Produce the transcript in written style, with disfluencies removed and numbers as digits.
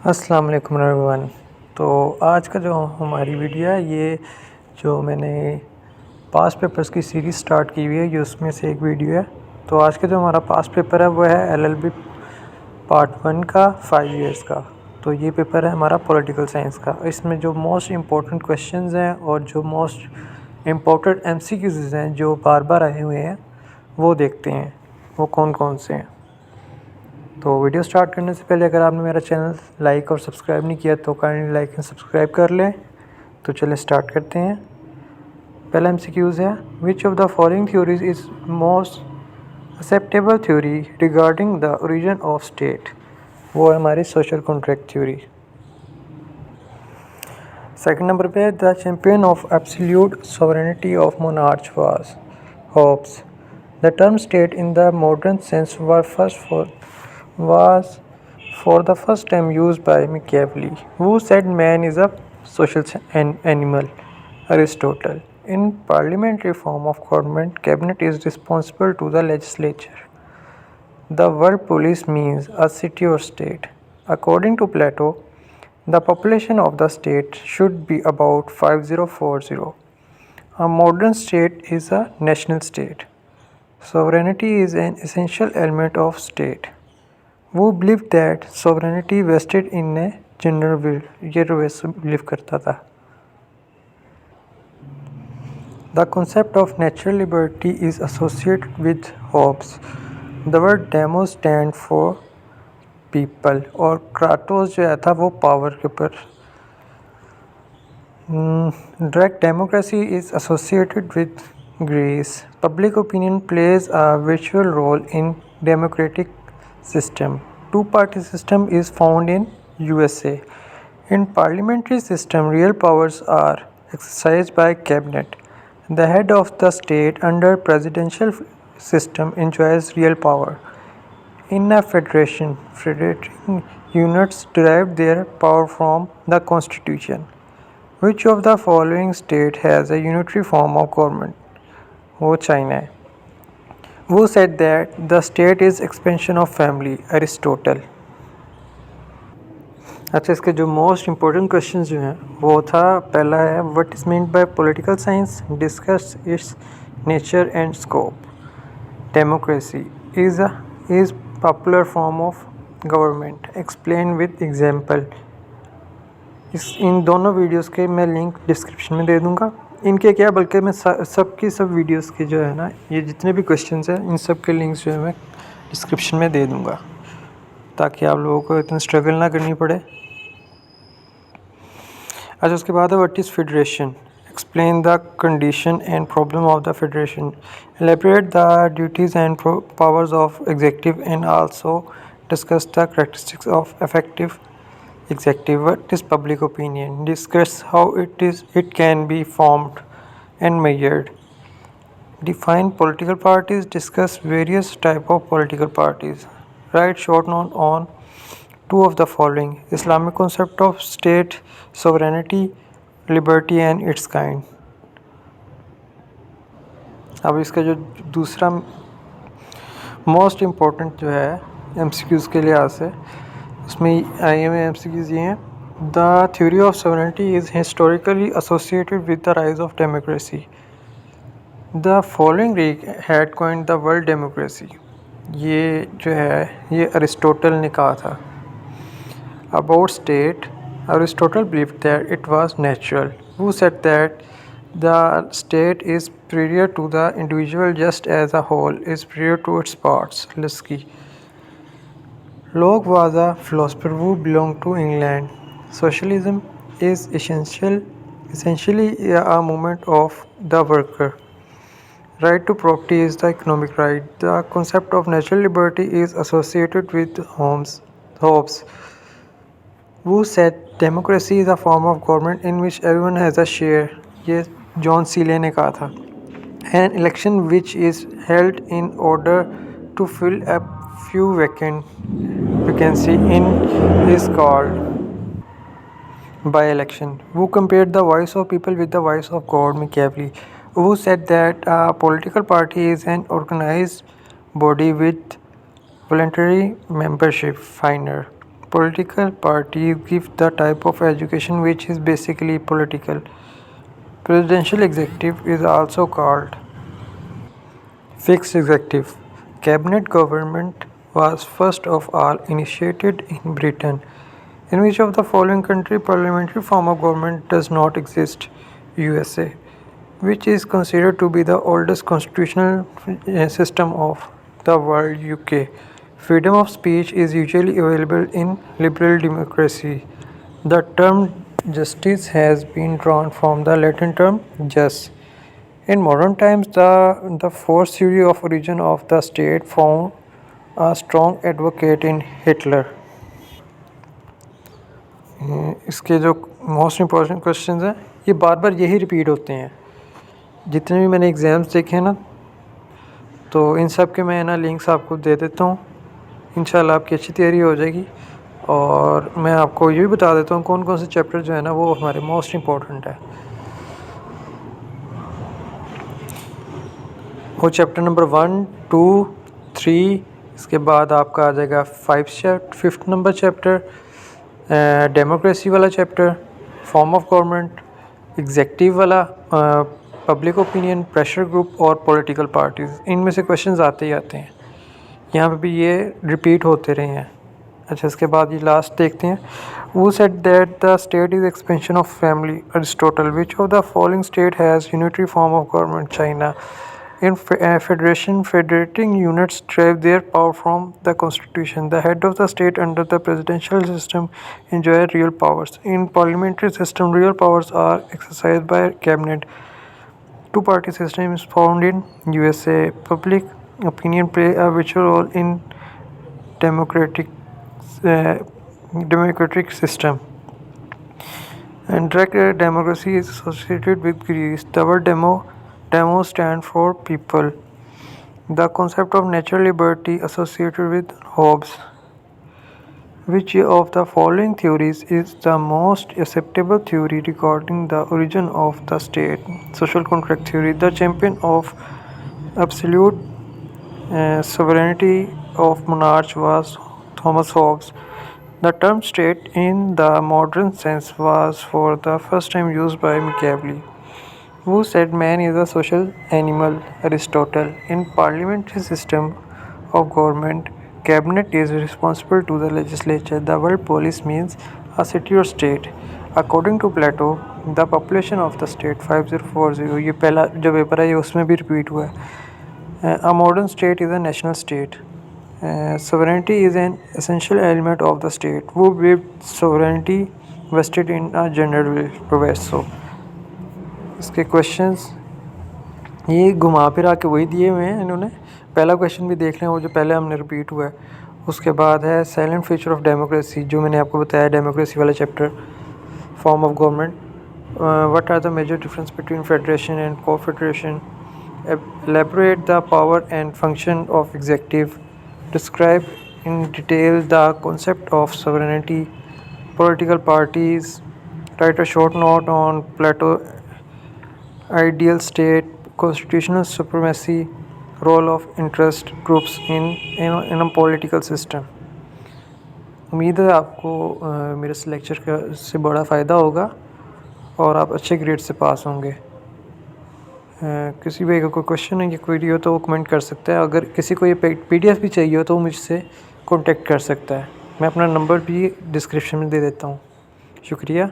अस्सलाम वालेकुम एवरीवन। तो आज का जो हमारी वीडियो है, ये जो मैंने पास्ट पेपर्स की सीरीज़ स्टार्ट की हुई है, ये उसमें से एक वीडियो है। तो आज का जो हमारा पास्ट पेपर है वो है एलएलबी पार्ट 1 का 5 इयर्स का। तो ये पेपर है हमारा पॉलिटिकल साइंस का। इसमें जो मोस्ट इम्पोर्टेंट क्वेश्चंस हैं और जो मोस्ट इम्पोर्टेंट एमसीक्यूज़ हैं जो बार बार आए हुए हैं, वो देखते हैं वो कौन कौन से हैं। तो वीडियो स्टार्ट करने से पहले अगर आपने मेरा चैनल लाइक और सब्सक्राइब नहीं किया तो काइंडली लाइक एंड सब्सक्राइब कर लें। तो चलिए स्टार्ट करते हैं। पहला एमसीक्यूज़ है, which of the following theories is most acceptable theory regarding the origin of state. वो है हमारी social contract theory. Second number पे, the champion of absolute sovereignty of monarch was Hobbes. The term state in the modern sense was for the first time used by Machiavelli, who said man is a social animal. Aristotle. In parliamentary form of government, cabinet is responsible to the legislature. The word polis means a city or state. According to Plato, the population of the state should be about 5040. A modern state is a national state. Sovereignty is an essential element of state. वो believe that sovereignty vested in a general will. ये वैसे believe करता था। The concept of natural liberty is associated with Hobbes. The word demos stand for people और kratos जो था वो power के ऊपर। Direct democracy is associated with Greece. Public opinion plays a virtual role in democratic system. Two-party system is found in USA. In parliamentary system, real powers are exercised by cabinet. The head of the state under presidential system enjoys real power. In a federation, federating units derive their power from the constitution. Which of the following state has a unitary form of government? वो China है। Who said that the state is expansion of family? Aristotle. अच्छा, इसके जो most important question जो हैं वो था, पहला है what is meant by political science, discuss its nature and scope. Democracy is popular form of government, explain with example. इन दोनों वीडियोस के मैं लिंक डिस्क्रिप्शन में दे दूंगा। इनके क्या, बल्कि मैं सब वीडियोस के जो है ना, ये जितने भी क्वेश्चंस हैं इन सब के लिंक्स जो है मैं डिस्क्रिप्शन में दे दूंगा, ताकि आप लोगों को इतना स्ट्रगल ना करनी पड़े। अच्छा, उसके बाद है what is federation, explain the condition and problem of the federation, elaborate the duties and powers of executive and also discuss the characteristics of effective executive. What is public opinion, discuss how it can be formed and measured. Define political parties, discuss various type of political parties. Write short note on two of the following: Islamic concept of state, sovereignty, liberty and its kind. अब इसका जो दूसरा most important जो है MCQs के लिहाज से, उसमें आई में MCQs ये हैं। The theory of sovereignty is historically associated with the rise of democracy. The following Greek had coined the word democracy. ये जो है ये अरिस्टोटल ने कहा था। About state, Aristotle believed that it was natural. Who said that the state is superior to the individual just as a whole is superior to its parts. Linsky. Locke was a philosopher who belonged to England. Socialism is essentially a movement of the worker. Right to property is the economic right. The concept of natural liberty is associated with Hobbes, who said democracy is a form of government in which everyone has a share. ये John सीले ने कहा था। An election which is held in order to fill a few vacant vacancy in is called by-election. Who compared the voice of people with the voice of God? Machiavelli. Who said that a political party is an organized body with voluntary membership? Feiner. political parties give the type of education which is basically political. Presidential executive is also called fixed executive. Cabinet government was first of all initiated in Britain. In which of the following country parliamentary form of government does not exist? USA, which is considered to be the oldest constitutional system of the world. UK, freedom of speech is usually available in liberal democracy. The term justice has been drawn from the Latin term jus. In modern times, the fourth theory of origin of the state found a strong advocate in Hitler. इसके जो most important questions हैं ये बार बार यही repeat होते हैं जितने भी मैंने एग्ज़ाम्स देखे हैं ना, तो इन सब के मैं ना लिंक्स आपको दे देता हूँ। इंशाल्लाह आपकी अच्छी तैयारी हो जाएगी। और मैं आपको ये भी बता देता हूँ कौन कौन से चैप्टर जो है ना वो हमारे मोस्ट इम्पॉर्टेंट है। वो चैप्टर नंबर 1, 2, 3, इसके बाद आपका आ जाएगा 5th नंबर चैप्टर, डेमोक्रेसी वाला chapter, form of government, executive वाला, पब्लिक ओपिनियन, प्रेशर ग्रुप और पॉलिटिकल पार्टीज़। इनमें से क्वेश्चंस आते ही आते हैं, यहाँ पे भी ये रिपीट होते रहे हैं। अच्छा, इसके बाद ये लास्ट देखते हैं। वो said that the state is expansion of family, Aristotle. Which of the following state has unitary form of government? China. In federation, federating units derive their power from the constitution. The head of the state under the presidential system enjoy real powers. In parliamentary system, real powers are exercised by cabinet. Two-party system is found in USA. Public opinion play a vital role in democratic system. And direct democracy is associated with Greece. The word demo stand for people. The concept of natural liberty associated with Hobbes. Which of the following theories is the most acceptable theory regarding the origin of the state? Social contract theory. The champion of absolute sovereignty of monarchs was Thomas Hobbes. The term state in the modern sense was for the first time used by Machiavelli. Who said man is a social animal? Aristotle. In parliamentary system of government, cabinet is responsible to the legislature. The word polis means a city or state. According to Plato, the population of the state 5040. ये पहला जो paper है ये उसमें भी repeat हुआ है। A modern state is a national state. Sovereignty is an essential element of the state. Who with sovereignty vested in a general proviso. इसके क्वेश्चंस ये घुमा फिरा के वही दिए हुए हैं इन्होंने। पहला क्वेश्चन भी देख लें, वो जो पहले हमने रिपीट हुआ है। उसके बाद है साइलेंट फीचर ऑफ डेमोक्रेसी, जो मैंने आपको बताया डेमोक्रेसी वाला chapter. Form of government, what are the major difference between federation and confederation? Elaborate the power and function of executive. Describe in detail the concept of sovereignty. Political parties. Write a short note on Plato ideal state, constitutional supremacy, role of interest groups in a political system. उम्मीद है आपको मेरे इस lecture से बड़ा फ़ायदा होगा और आप अच्छे ग्रेड से पास होंगे। किसी भी का कोई क्वेश्चन है या क्वेरी हो तो वो कमेंट कर सकता है। अगर किसी को ये PDF भी चाहिए हो तो वो मुझसे कॉन्टेक्ट कर सकता है। मैं अपना नंबर भी डिस्क्रिप्शन में दे देता हूँ। शुक्रिया।